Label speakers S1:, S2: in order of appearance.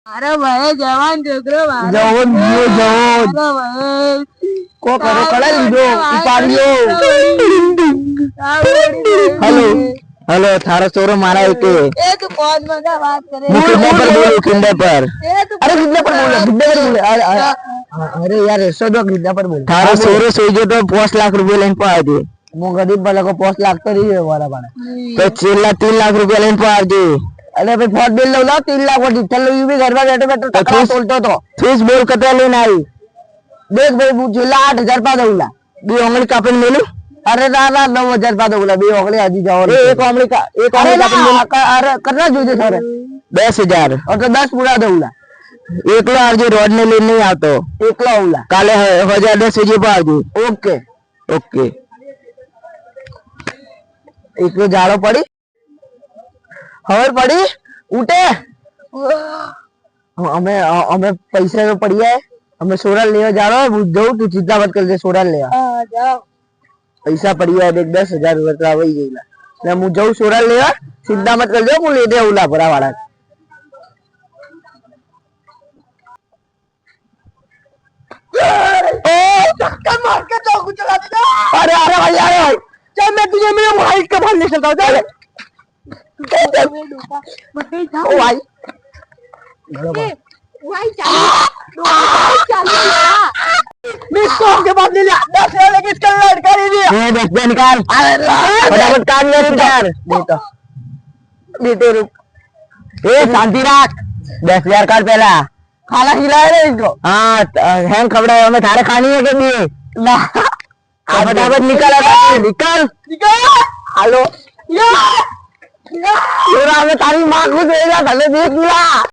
S1: अरे भाई जवान छोकरो
S2: जवान जियो जवान को करो कड़ा लीधो उपाड़ियो हेलो हेलो थारा सोरो मारा एक
S1: ए तू कौन मजा बात करे
S2: किडनैपर अरे किडनैपर बोले अरे यार ऐसा दो किडनैपर बोल थारा सोरो सोई जो तो 5 लाख रुपए लेन पा दे मो गरीब वाला को 5 लाख तो नहीं है वाला बड़ा तो 3 लाख रुपए लेन पा दे अरे भाई फॉट बिल लो 3 लाख वाली चल लो भी घर में बैठे बैठे टकरा तोलतो तो फीस बोल कते लेन आई देख भाई जिला 8000 पा दूला बी ओंगली कापन मेलू अरे ना 9000 पा दूला बी ओंगली आजी जाओ एक ओंगली कापन अरे करना जोजे थारे 10000 और तो 10 पूरा दूला एकलो आवजे रोड ने लेने नहीं आतो एकलो आवला काले 1010 बजे पे आवजे ओके ओके एकलो जाड़ो पड़ी खबर पड़ी उठे हमें हमें पैसे तो पड़ी है हमें सोरा ले जा रहा है जाओ तू चिंता मत कर दे सोरा ले
S1: जाओ
S2: पैसा पड़ी है देख 10,000 रुपया वही गईला मैं मु जाऊ सोरा ले चिंता मत कर दे मु ले दे उला भरा वाला ओ धक्का मार के चाकू चला दे अरे अरे भाई चल मैं तुझे मेरे वाइट का भाग ले चलता हूं चल ओ भाई
S1: भाई चालू
S2: मिस्को के बाद ले लिया 10,000 लेके इसका लड़का ले लिया ये 10,000 निकाल फटाफट काम ले यार दे रुक ए शांति रख 10,000 काट पहला खाना खिलाए रे इसको हाँ हैंग खबड़ा हमें थारे खानी है के लिए ना फटाफट निकल निकल हेलो यार हमें तारी माँ को देगा भले देख लिया